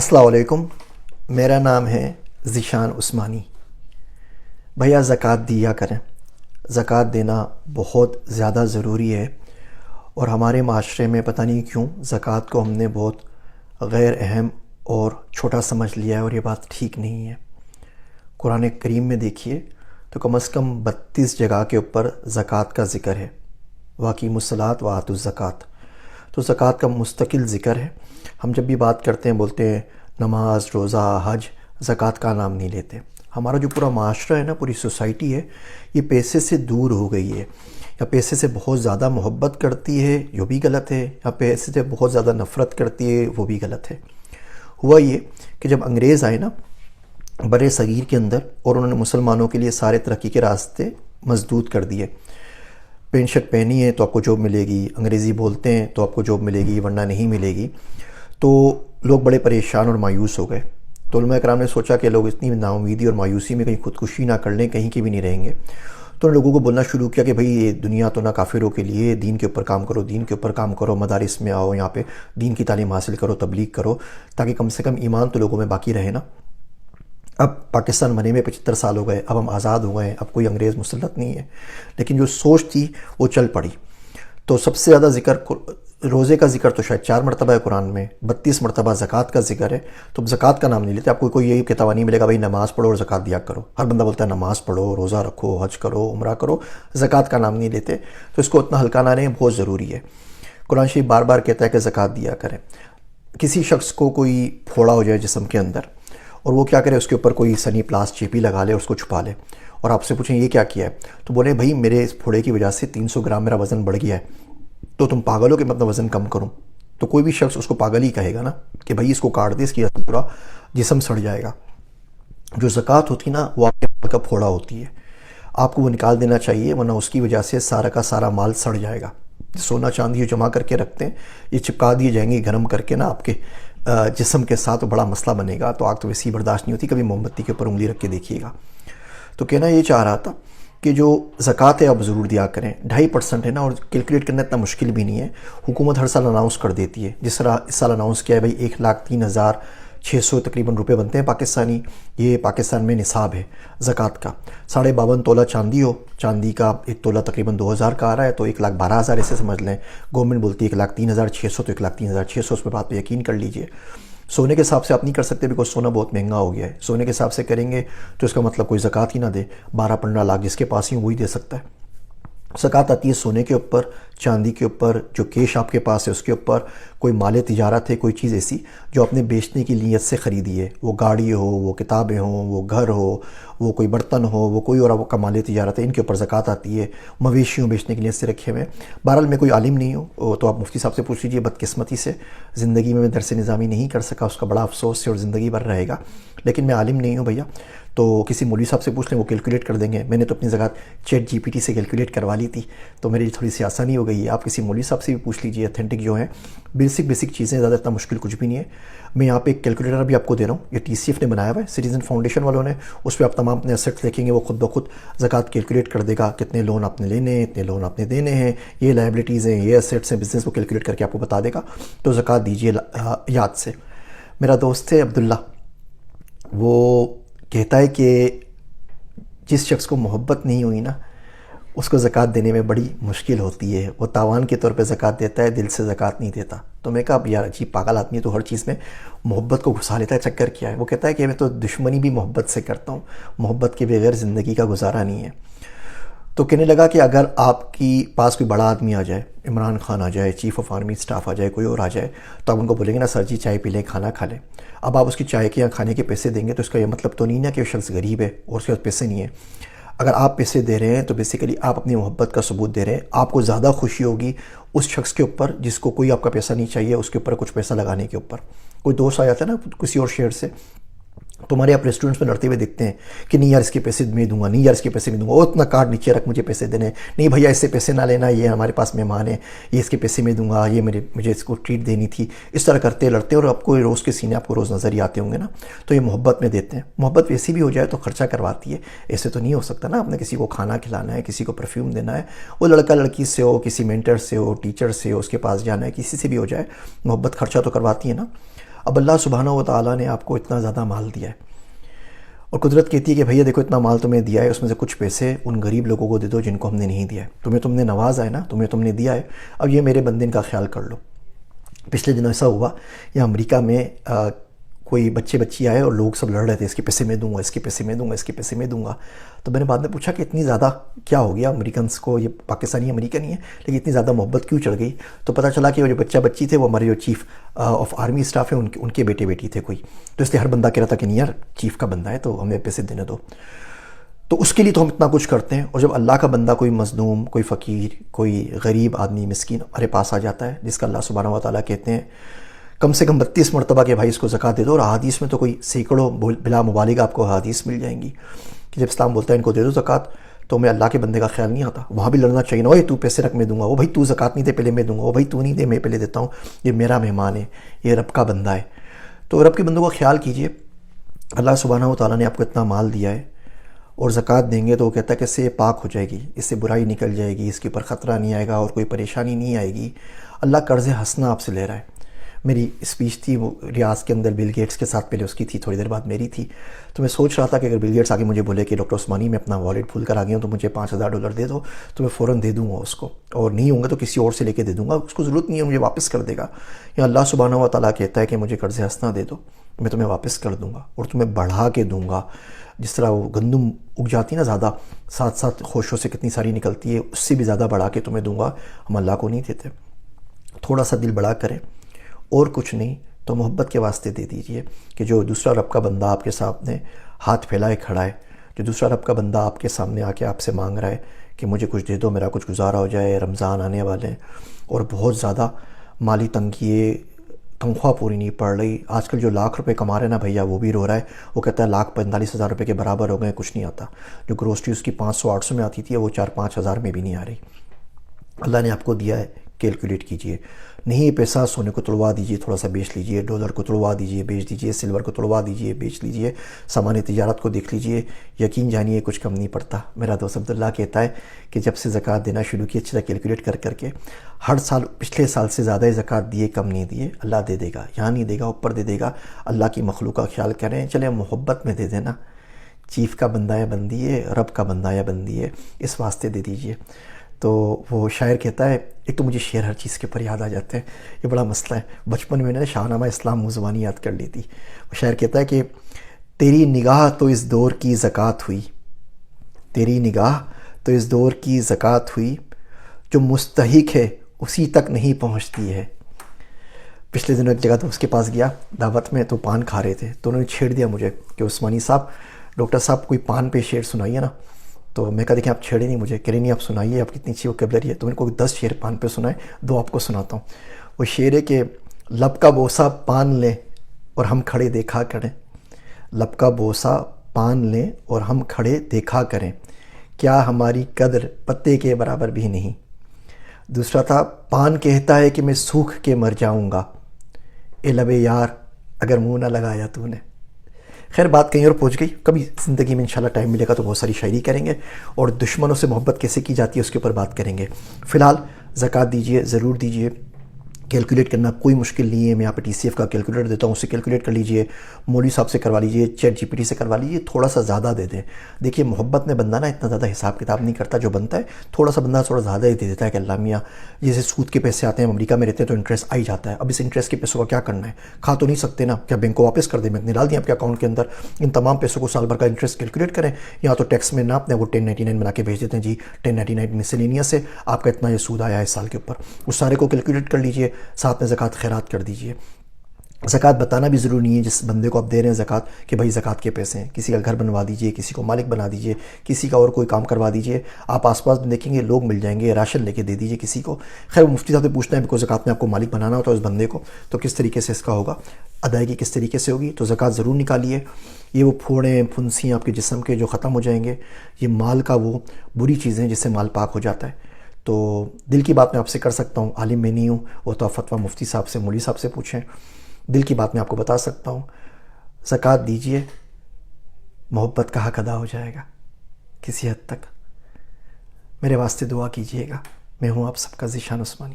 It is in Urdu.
السلام علیکم، میرا نام ہے ذیشان عثمانی۔ بھیا زکوٰۃ دیا کریں۔ زکوٰۃ دینا بہت زیادہ ضروری ہے، اور ہمارے معاشرے میں پتہ نہیں کیوں زکوٰۃ کو ہم نے بہت غیر اہم اور چھوٹا سمجھ لیا ہے، اور یہ بات ٹھیک نہیں ہے۔ قرآن کریم میں دیکھیے تو کم از کم 32 جگہ کے اوپر زکوٰۃ کا ذکر ہے۔ واقعی الصلاۃ وآتوا الزکوٰۃ، تو زکوٰۃ کا مستقل ذکر ہے۔ ہم جب بھی بات کرتے ہیں بولتے ہیں نماز، روزہ، حج، زکوٰۃ کا نام نہیں لیتے۔ ہمارا جو پورا معاشرہ ہے نا، پوری سوسائٹی ہے، یہ پیسے سے دور ہو گئی ہے، یا پیسے سے بہت زیادہ محبت کرتی ہے، جو بھی غلط ہے، یا پیسے سے بہت زیادہ نفرت کرتی ہے، وہ بھی غلط ہے۔ ہوا یہ کہ جب انگریز آئے نا بر صغیر کے اندر، اور انہوں نے مسلمانوں کے لیے سارے ترقی کے راستے مسدود کر دیے۔ پینٹ شرٹ پہنی ہے تو آپ کو جاب ملے گی، انگریزی بولتے ہیں تو آپ کو جاب ملے گی، ورنہ نہیں ملے گی۔ تو لوگ بڑے پریشان اور مایوس ہو گئے۔ تو علماء کرام نے سوچا کہ لوگ اتنی نا امیدی اور مایوسی میں کہیں خودکشی نہ کر لیں، کہیں کے بھی نہیں رہیں گے۔ تو انہوں نے لوگوں کو بولنا شروع کیا کہ بھئی یہ دنیا تو نہ کافروں کے لیے، دین کے اوپر کام کرو، دین کے اوپر کام کرو، مدارس میں آؤ، یہاں پہ دین کی تعلیم حاصل کرو، تبلیغ کرو، تاکہ کم سے کم ایمان تو لوگوں میں باقی رہے نا۔ اب پاکستان بنے میں 75 سال ہو گئے، اب ہم آزاد ہو گئے، اب کوئی انگریز مسلط نہیں ہے، لیکن جو سوچ تھی وہ چل پڑی۔ تو سب سے زیادہ ذکر روزے کا ذکر تو شاید 4 مرتبہ ہے قرآن میں، 32 مرتبہ زکوٰۃ کا ذکر ہے۔ تو زکوٰۃ کا نام نہیں لیتے، آپ کو کوئی یہی کتابہ نہیں ملے گا بھائی نماز پڑھو اور زکوٰۃ دیا کرو۔ ہر بندہ بولتا ہے نماز پڑھو، روزہ رکھو، حج کرو، عمرہ کرو، زکوٰۃ کا نام نہیں لیتے۔ تو اس کو اتنا ہلکا نہ لیں، بہت ضروری ہے۔ قرآن شریف بار بار کہتا ہے کہ زکوٰۃ دیا کریں۔ کسی شخص کو کوئی پھوڑا ہو جائے جسم کے اندر، اور وہ کیا کرے، اس کے اوپر کوئی سنی پلاس چیپی لگا لے اور اس کو چھپا لے، اور آپ سے پوچھیں یہ کیا کیا ہے، تو بولے بھائی میرے اس پھوڑے کی وجہ سے 300 گرام میرا وزن بڑھ گیا ہے، تو تم پاگل ہو کہ میں اپنا وزن کم کروں؟ تو کوئی بھی شخص اس کو پاگل ہی کہے گا نا، کہ بھائی اس کو کاٹ دے، اس کی پورا جسم سڑ جائے گا۔ جو زکوٰۃ ہوتی نا وہ آپ کے مال کا پھوڑا ہوتی ہے، آپ کو وہ نکال دینا چاہیے، ورنہ اس کی وجہ سے سارا کا سارا مال سڑ جائے گا۔ سونا چاندی جمع کر کے رکھتے ہیں، یہ چپکا دیے جائیں گے گرم کر کے نا آپ کے جسم کے ساتھ، بڑا مسئلہ بنے گا۔ تو آگ تو ویسی برداشت نہیں ہوتی، کبھی موم بتی کے اوپر انگلی رکھ کے دیکھیے گا۔ تو کہنا یہ چاہ رہا تھا کہ جو زکوٰۃ ہے آپ ضرور دیا کریں، 2.5% ہے نا، اور کیلکولیٹ کرنا اتنا مشکل بھی نہیں ہے۔ حکومت ہر سال اناؤنس کر دیتی ہے، جس طرح اس سال اناؤنس کیا ہے بھائی 1,03,600 تقریباً روپے بنتے ہیں پاکستانی، یہ پاکستان میں نصاب ہے زکوٰۃ کا۔ 52.5 تولہ چاندی ہو، چاندی کا ایک تولہ تقریباً 2,000 کا آ رہا ہے، تو 1,12,000 ایسے سمجھ لیں۔ گورنمنٹ بولتی ہے 1,03,600، تو 1,03,600 اس پہ بات پہ یقین کر لیجئے۔ سونے کے حساب سے آپ نہیں کر سکتے، بیکاز سونا بہت مہنگا ہو گیا ہے۔ سونے کے حساب سے کریں گے تو اس کا مطلب کوئی زکوٰۃ ہی نہ دے، 12-15 لاکھ جس کے پاس ہی وہی دے سکتا ہے۔ زکوٰۃ آتی ہے سونے کے اوپر، چاندی کے اوپر، جو کیش آپ کے پاس ہے اس کے اوپر، کوئی مال تجارت ہے، کوئی چیز ایسی جو آپ نے بیچنے کی نیت سے خریدی ہے، وہ گاڑی ہو، وہ کتابیں ہوں، وہ گھر ہو، وہ کوئی برتن ہو، وہ کوئی اور آپ کا مال تجارت ہے، ان کے اوپر زکوٰۃ آتی ہے۔ مویشیوں بیچنے کی نیت سے رکھے ہوئے ہیں۔ بہرحال میں کوئی عالم نہیں ہوں، تو آپ مفتی صاحب سے پوچھ لیجیے، بدقسمتی سے زندگی میں درس نظامی نہیں کر سکا، اس کا بڑا افسوس ہے اور زندگی بھر رہے گا، لیکن میں عالم نہیں ہوں بھیا۔ تو کسی مولوی صاحب سے پوچھ لیں، وہ کیلکولیٹ کر دیں گے۔ میں نے تو اپنی زکوٰۃ چیٹ GPT سے کیلکولیٹ کروا لی تھی، تو میری تھوڑی سی آسانی ہو گئی ہے۔ آپ کسی مولوی صاحب سے بھی پوچھ لیجیے، اتھینٹک جو ہیں، بیسک چیزیں، زیادہ اتنا مشکل کچھ بھی نہیں ہے۔ میں یہاں پہ ایک کیلکولیٹر بھی آپ کو دے رہا ہوں، یہ TCF نے بنایا ہوا ہے، سٹیزن فاؤنڈیشن والوں نے۔ اس پہ آپ تمام اپنے ایسیٹس دیکھیں گے، وہ خود بخود زکوٰۃ کیلکولیٹ کر دے گا، کتنے لون آپ نے لینے ہیں، اتنے لون آپ نے دینے ہیں، یہ لائبلٹیز ہیں، یہ ایسیٹس ہیں، بزنس کو کیلکولیٹ کر کے آپ کو بتا دے گا۔ تو زکوٰۃ دیجیے یاد سے۔ میرا دوست ہے عبداللہ، وہ کہتا ہے کہ جس شخص کو محبت نہیں ہوئی نا، اس کو زکوٰۃ دینے میں بڑی مشکل ہوتی ہے۔ وہ تاوان کے طور پہ زکوٰۃ دیتا ہے، دل سے زکوٰۃ نہیں دیتا۔ تو میں کہا اب یار عجیب پاگل آدمی ہے، تو ہر چیز میں محبت کو گھسا لیتا ہے، چکر کیا ہے؟ وہ کہتا ہے کہ میں تو دشمنی بھی محبت سے کرتا ہوں، محبت کے بغیر زندگی کا گزارا نہیں ہے۔ تو کہنے لگا کہ اگر آپ کی پاس کوئی بڑا آدمی آ جائے، عمران خان آ جائے، چیف آف آرمی اسٹاف آ جائے، کوئی اور آ جائے، تو آپ ان کو بولیں گے نا سر جی چائے پی لیں، کھانا کھا لیں۔ اب آپ اس کی چائے کے یا کھانے کے پیسے دیں گے تو اس کا یہ مطلب تو نہیں نا کہ وہ شخص غریب ہے اور اس کے پاس پیسے نہیں ہیں۔ اگر آپ پیسے دے رہے ہیں تو بیسیکلی آپ اپنی محبت کا ثبوت دے رہے ہیں۔ آپ کو زیادہ خوشی ہوگی اس شخص کے اوپر جس کو کوئی آپ کا پیسہ نہیں چاہیے، اس کے اوپر کچھ پیسہ لگانے کے اوپر۔ کوئی دوست آ جاتا ہے نا کسی اور شہر سے، تمہارے آپ ریسٹورنٹس میں لڑتے ہوئے دیکھتے ہیں کہ نہیں یار اس کے پیسے میں دوں گا، نہیں یار اس کے پیسے میں دوں گا، وہ اتنا کارڈ نیچے رکھ، مجھے پیسے دینے، نہیں بھیا اس سے پیسے نہ لینا، یہ ہمارے پاس مہمان ہے، یہ اس کے پیسے میں دوں گا، یہ مجھے اس کو ٹریٹ دینی تھی۔ اس طرح کرتے لڑتے، اور آپ کو روز کے سینے آپ کو روز نظر ہی آتے ہوں گے نا۔ تو یہ محبت میں دیتے ہیں۔ محبت ویسی بھی ہو جائے تو خرچہ کرواتی ہے، ایسے تو نہیں ہو سکتا نا۔ آپ نے کسی کو کھانا کھلانا ہے، کسی کو پرفیوم دینا ہے، وہ لڑکا لڑکی سے ہو، کسی مینٹر سے ہو، ٹیچر سے ہو، اس کے پاس جانا ہے، کسی سے بھی ہو جائے، محبت خرچہ تو کرواتی ہے نا۔ اب اللہ سبحانہ و تعالیٰ نے آپ کو اتنا زیادہ مال دیا ہے اور قدرت کہتی ہے کہ بھیا دیکھو اتنا مال تمہیں دیا ہے، اس میں سے کچھ پیسے ان غریب لوگوں کو دے دو جن کو ہم نے نہیں دیا ہے، تم نے نوازا ہے نا، تم نے دیا ہے، اب یہ میرے بندے ان کا خیال کر لو۔ پچھلے دنوں ایسا ہوا، یہ امریکہ میں کوئی بچی آئے اور لوگ سب لڑ رہے تھے، اس کے پیسے میں دوں گا، اس کے پیسے میں دوں گا، اس کے پیسے میں دوں گا۔ تو میں نے بعد میں پوچھا کہ اتنی زیادہ کیا ہو گیا امریکنس کو، یہ پاکستانی امریکن ہی ہے لیکن اتنی زیادہ محبت کیوں چڑھ گئی؟ تو پتہ چلا کہ وہ جو بچی تھے وہ ہمارے جو چیف آف آرمی اسٹاف ہے ان کے بیٹی تھے کوئی، تو اس لیے ہر بندہ کہہ رہا تھا کہ نہیں یار چیف کا بندہ ہے تو ہمیں پیسے دینے دو۔ تو اس کے لیے تو ہم اتنا کچھ کرتے ہیں، اور جب اللہ کا بندہ کوئی مظلوم، کوئی فقیر، کوئی غریب آدمی مسکین ہمارے پاس آ جاتا ہے، جس کا اللہ سبحانہ و تعالیٰ کہتے ہیں کم سے کم 32 مرتبہ کہ بھائی اس کو زکوٰۃ دے دو، اور احادیث میں تو کوئی سینکڑوں بلا مبالغہ آپ کو احادیث مل جائیں گی کہ جب اسلام بولتا ہے ان کو دے دو زکوٰۃ، تو میں اللہ کے بندے کا خیال نہیں آتا، وہاں بھی لڑنا چاہیے نا، اوے تو پیسے رکھ میں دوں گا، وہ بھائی تو زکوٰۃ نہیں دے پہلے میں دوں گا، وہ بھائی تو نہیں دے میں پہلے دیتا ہوں، یہ میرا مہمان ہے، یہ رب کا بندہ ہے۔ تو رب کے بندوں کا خیال کیجئے، اللہ سبحانہ و تعالیٰ نے آپ کو اتنا مال دیا ہے، اور زکوٰۃ دیں گے تو وہ کہتا ہے کہ اس سے پاک ہو جائے گی، اس سے برائی نکل جائے گی، اس کے اوپر خطرہ نہیں آئے گا اور کوئی پریشانی نہیں آئے گی۔ اللہ قرض حسنہ آپ سے لے رہا ہے۔ میری اسپیچ تھی وہ ریاض کے اندر بل گیٹس کے ساتھ، پہلے اس کی تھی، تھوڑی دیر بعد میری تھی، تو میں سوچ رہا تھا کہ اگر بل گیٹس آگے مجھے بولے کہ ڈاکٹر عثمانی میں اپنا والیٹ بھول کر آ گیا ہوں تو مجھے $5000 دے دو، تو میں فوراً دے دوں گا اس کو، اور نہیں ہوں گا تو کسی اور سے لے کے دے دوں گا، اس کو ضرورت نہیں ہے مجھے واپس کر دے گا۔ یا اللہ سبحانہ و تعالیٰ کہتا ہے کہ مجھے قرض حسنہ دے دو، میں تمہیں واپس کر دوں گا اور تمہیں بڑھا کے دوں گا۔ جس طرح وہ گندم اگ جاتی ہے نا زیادہ، ساتھ ساتھ خوشوں سے کتنی ساری نکلتی ہے، اس سے بھی زیادہ بڑھا کے تمہیں دوں گا۔ ہم اللہ کو نہیں دیتے۔ تھوڑا سا دل بڑا کریں، اور کچھ نہیں تو محبت کے واسطے دے دیجئے، کہ جو دوسرا رب کا بندہ آپ کے سامنے ہاتھ پھیلائے کھڑا ہے، جو دوسرا رب کا بندہ آپ کے سامنے آ کے آپ سے مانگ رہا ہے کہ مجھے کچھ دے دو، میرا کچھ گزارا ہو جائے، رمضان آنے والے ہیں اور بہت زیادہ مالی تنگی ہے، تنخواہ پوری نہیں پڑ رہی، آج کل جو لاکھ روپے کما رہے ہیں نا بھیا وہ بھی رو رہا ہے، وہ کہتا ہے 1,45,000 کے برابر ہو گئے، کچھ نہیں آتا، جو گروسری اس کی 500-800 میں آتی تھی وہ 4-5 ہزار میں بھی نہیں آ رہی۔ اللہ نے آپ کو دیا ہے، کیلکولیٹ کیجئے، نہیں یہ پیسہ سونے کو توڑوا دیجئے، تھوڑا سا بیچ لیجئے، ڈالر کو توڑوا دیجئے، بیچ دیجئے، سلور کو توڑوا دیجئے، بیچ لیجئے، سامان تجارت کو دیکھ لیجئے، یقین جانیے کچھ کم نہیں پڑتا۔ میرا دوست عبداللہ کہتا ہے کہ جب سے زکوٰۃ دینا شروع کی اچھی طرح کیلکولیٹ کر کے، ہر سال پچھلے سال سے زیادہ زکوٰۃ دیے، کم نہیں دیے، اللہ دے دے گا، یہاں نہیں دے گا اوپر دے دے گا۔ اللہ کی مخلوق کا خیال کریں، چلے محبت میں دے دینا، چیف کا بندہ یا بندی ہے، رب کا بندہ یا بندی ہے، اس واسطے دے دیجئے۔ تو وہ شاعر کہتا ہے، ایک تو مجھے شعر ہر چیز کے اوپر یاد آ جاتے ہیں، یہ بڑا مسئلہ ہے، بچپن میں نے شاہ نامہ اسلام منہ زبانی یاد کر لی تھی۔ وہ شاعر کہتا ہے کہ تیری نگاہ تو اس دور کی زکوٰۃ ہوئی، تیری نگاہ تو اس دور کی زکوٰۃ ہوئی، جو مستحق ہے اسی تک نہیں پہنچتی ہے۔ پچھلے دنوں ایک جگہ تو اس کے پاس گیا دعوت میں، تو پان کھا رہے تھے، تو انہوں نے چھیڑ دیا مجھے کہ عثمانی صاحب، ڈاکٹر صاحب کوئی پان پہ شعر سنائیے نا۔ تو میں کہا دیکھیں آپ چھیڑے نہیں مجھے، کہہ رہے نہیں آپ سنائیے، آپ کتنی اچھی ووکیبلری ہے، تو میں نے کوئی 10 شعر پان پہ سنائے، 2 آپ کو سناتا ہوں۔ وہ شعر ہے کہ لب کا بوسہ پان لیں اور ہم کھڑے دیکھا کریں، لب کا بوسہ پان لیں اور ہم کھڑے دیکھا کریں، کیا ہماری قدر پتے کے برابر بھی نہیں۔ دوسرا تھا، پان کہتا ہے کہ میں سوکھ کے مر جاؤں گا، اے لبے یار اگر منہ نہ لگایا تو نے۔ خیر بات کہیں اور پہنچ گئی، کبھی زندگی میں انشاءاللہ ٹائم ملے گا تو بہت ساری شاعری کریں گے، اور دشمنوں سے محبت کیسے کی جاتی ہے اس کے اوپر بات کریں گے۔ فی الحال زکوٰۃ دیجئے، ضرور دیجئے، کیلکولیٹ کرنا کوئی مشکل نہیں ہے، میں آپ ٹی سی ایف کا کیلکولیٹر دیتا ہوں، اس سے کیلکولیٹ کر لیجئے، مولوی صاحب سے کروا لیجئے، چیٹ جی پی ٹی سے کروا لیجئے، تھوڑا سا زیادہ دے دیں۔ دیکھیے محبت میں بندہ نا اتنا زیادہ حساب کتاب نہیں کرتا، جو بنتا ہے تھوڑا سا بندہ تھوڑا زیادہ ہی دے دیتا ہے کہ اللہ میاں، جیسے سود کے پیسے آتے ہیں، امریکہ میں رہتے ہیں تو انٹرسٹ آ ہی جاتا ہے، اب اس انٹرسٹ کے پیسوں کا کیا کرنا ہے، کھا تو نہیں سکتے نا، کیا بینک کو واپس کر دیں، میں نے ڈال دیا آپ کے اکاؤنٹ کے اندر، ان تمام پیسوں کو سال بھر کا انٹرسٹ کیلکولیٹ کریں، یا تو ٹیکس میں نہ اپنے وہ 1099 بنا کے بھیج دیتے ہیں، جی 1099 مسلینیس سے آپ کا اتنا یہ سود آیا ہے اس سال کے اوپر، اس سارے کو کیلکولیٹ کر لیجئے، ساتھ میں زکوٰۃ خیرات کر دیجئے۔ زکوٰۃ بتانا بھی ضروری نہیں ہے جس بندے کو آپ دے رہے ہیں زکوٰۃ کہ بھائی زکوٰۃ کے پیسے ہیں، کسی کا گھر بنوا دیجئے، کسی کو مالک بنا دیجئے، کسی کا اور کوئی کام کروا دیجئے، آپ آس پاس میں دیکھیں گے لوگ مل جائیں گے، راشن لے کے دے دیجئے کسی کو۔ خیر وہ مفتی صاحب سے پوچھنا ہے کہ زکوٰۃ میں آپ کو مالک بنانا ہوتا ہے اس بندے کو، تو کس طریقے سے اس کا ہوگا، ادائیگی کس طریقے سے ہوگی، تو زکوٰۃ ضرور نکالیے۔ یہ وہ پھوڑیں پھنسیاں آپ کے جسم کے جو ختم ہو جائیں گے، یہ مال کا وہ بری چیزیں جس سے مال پاک ہو جاتا ہے۔ تو دل کی بات میں آپ سے کر سکتا ہوں، عالم میں نہیں ہوں، وہ تو فتویٰ مفتی صاحب سے، مولوی صاحب سے پوچھیں، دل کی بات میں آپ کو بتا سکتا ہوں۔ زکوٰۃ دیجئے، محبت کا حق ادا ہو جائے گا کسی حد تک۔ میرے واسطے دعا کیجئے گا، میں ہوں آپ سب کا ذیشان عثمانی۔